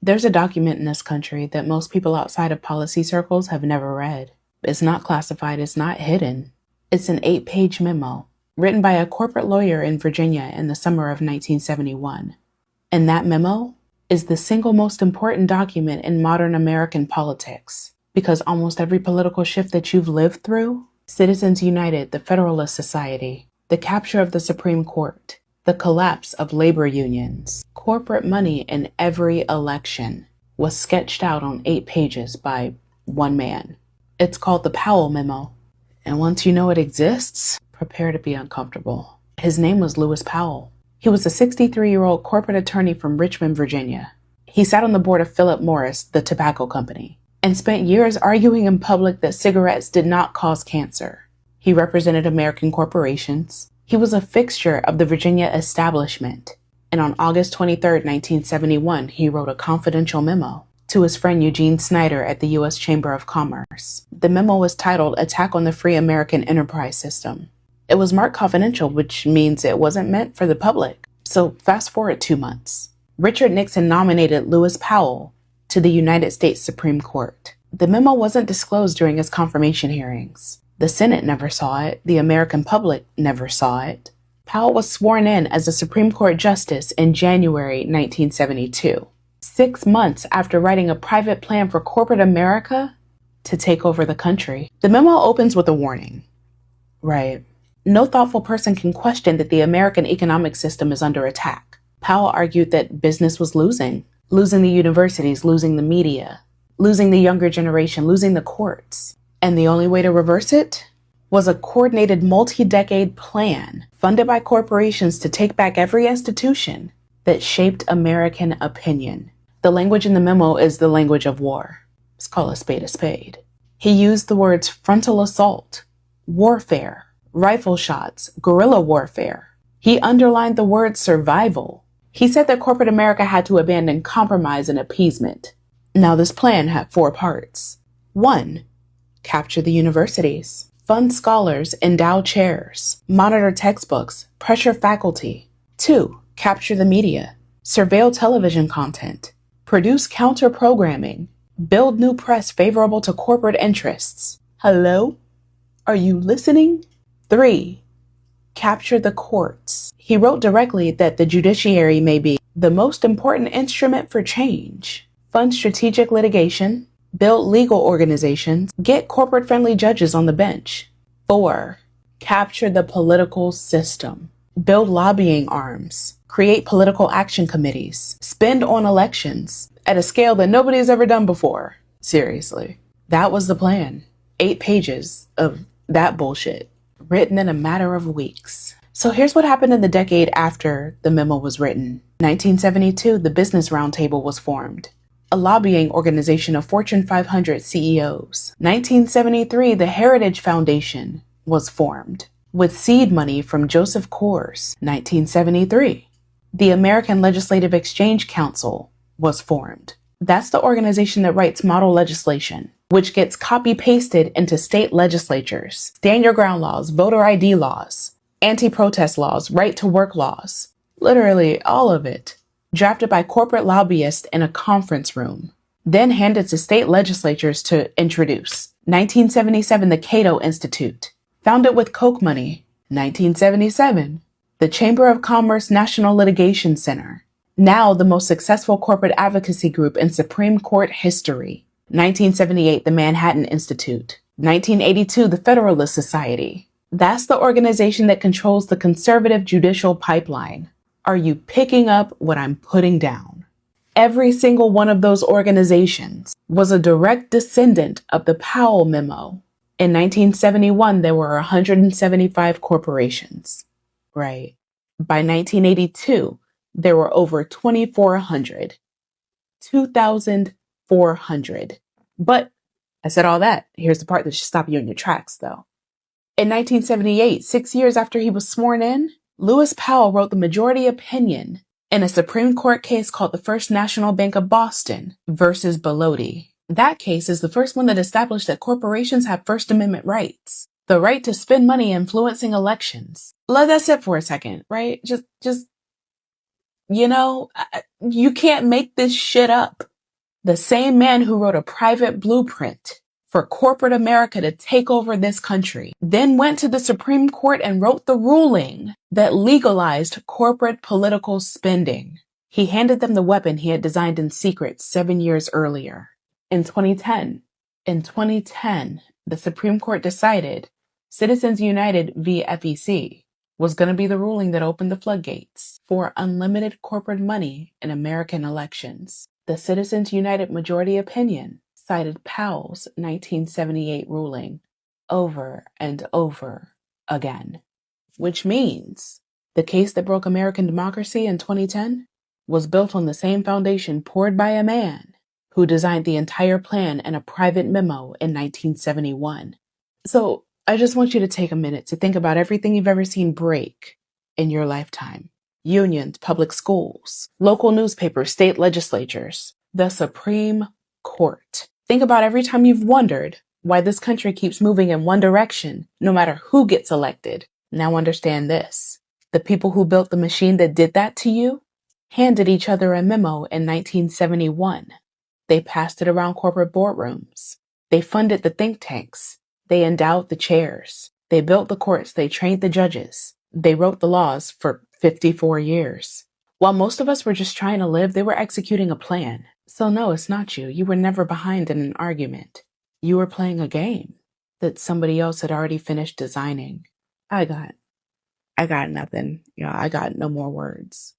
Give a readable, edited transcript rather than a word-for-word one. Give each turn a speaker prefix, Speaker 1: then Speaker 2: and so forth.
Speaker 1: There's a document in this country that most people outside of policy circles have never read. It's not classified, it's not hidden. It's an 8-page memo written by a corporate lawyer in Virginia in the summer of 1971. And that memo is the single most important document in modern American politics, because almost every political shift that you've lived through, Citizens United, the Federalist Society, the capture of the Supreme Court, the collapse of labor unions, corporate money in every election, was sketched out on 8 pages by one man. It's called the Powell Memo. And once you know it exists, prepare to be uncomfortable. His name was Lewis Powell. He was a 63-year-old corporate attorney from Richmond, Virginia. He sat on the board of Philip Morris, the tobacco company, and spent years arguing in public that cigarettes did not cause cancer. He represented American corporations. He was a fixture of the Virginia establishment. And on August 23, 1971, he wrote a confidential memo to his friend Eugene Snyder at the U.S. Chamber of Commerce. The memo was titled Attack on the Free American Enterprise System. It was marked confidential, which means it wasn't meant for the public. So fast forward 2 months. Richard Nixon nominated Lewis Powell to the United States Supreme Court. The memo wasn't disclosed during his confirmation hearings. The Senate never saw it. The American public never saw it. Powell was sworn in as a Supreme Court justice in January 1972, 6 months after writing a private plan for corporate America to take over the country. The memo opens with a warning. Right. No thoughtful person can question that the American economic system is under attack. Powell argued that business was losing the universities, losing the media, losing the younger generation, losing the courts. And the only way to reverse it was a coordinated multi-decade plan funded by corporations to take back every institution that shaped American opinion. The language in the memo is the language of war. Let's call a spade a spade. He used the words frontal assault, warfare, rifle shots, guerrilla warfare. He underlined the word survival. He said that corporate America had to abandon compromise and appeasement. Now, this plan had 4 parts. 1, capture the universities, fund scholars, endow chairs, monitor textbooks, pressure faculty. 2, capture the media, surveil television content, produce counter-programming, build new press favorable to corporate interests. Hello? Are you listening? 3, capture the courts. He wrote directly that the judiciary may be the most important instrument for change. Fund strategic litigation, build legal organizations, get corporate-friendly judges on the bench. 4, capture the political system, build lobbying arms, create political action committees, spend on elections at a scale that nobody's ever done before. Seriously. That was the plan. 8 pages of that bullshit, written in a matter of weeks. So here's what happened in the decade after the memo was written. 1972, the Business Roundtable was formed, a lobbying organization of Fortune 500 CEOs. 1973, the Heritage Foundation was formed, with seed money from Joseph Coors. 1973, the American Legislative Exchange Council was formed. That's the organization that writes model legislation, which gets copy-pasted into state legislatures. Stand your ground laws, voter ID laws, anti-protest laws, right-to-work laws. Literally all of it. Drafted by corporate lobbyists in a conference room. Then handed to state legislatures to introduce. 1977, the Cato Institute. Founded with Koch money. 1977, the Chamber of Commerce National Litigation Center. Now the most successful corporate advocacy group in Supreme Court history. 1978, the Manhattan Institute. 1982, the Federalist Society. That's the organization that controls the conservative judicial pipeline. Are you picking up what I'm putting down? Every single one of those organizations was a direct descendant of the Powell Memo. In 1971, there were 175 corporations, right? By 1982, there were over 2,400. 2,400. But I said all that. Here's the part that should stop you in your tracks, though. In 1978, 6 years after he was sworn in, Lewis Powell wrote the majority opinion in a Supreme Court case called the First National Bank of Boston versus Bellotti. That case is the first one that established that corporations have First Amendment rights. The right to spend money influencing elections. Let that sit for a second, right? You can't make this shit up. The same man who wrote a private blueprint for corporate America to take over this country, then went to the Supreme Court and wrote the ruling that legalized corporate political spending. He handed them the weapon he had designed in secret 7 years earlier. In 2010, the Supreme Court decided Citizens United v. FEC was going to be the ruling that opened the floodgates for unlimited corporate money in American elections. The Citizens United majority opinion cited Powell's 1978 ruling over and over again, which means the case that broke American democracy in 2010 was built on the same foundation poured by a man who designed the entire plan in a private memo in 1971. So I just want you to take a minute to think about everything you've ever seen break in your lifetime. Unions, public schools, local newspapers, state legislatures, the Supreme Court. Think about every time you've wondered why this country keeps moving in one direction, no matter who gets elected. Now understand this. The people who built the machine that did that to you handed each other a memo in 1971. They passed it around corporate boardrooms. They funded the think tanks. They endowed the chairs. They built the courts. They trained the judges. They wrote the laws for 54 years. While most of us were just trying to live, they were executing a plan. So no, it's not you. You were never behind in an argument. You were playing a game that somebody else had already finished designing. I got nothing. I got no more words.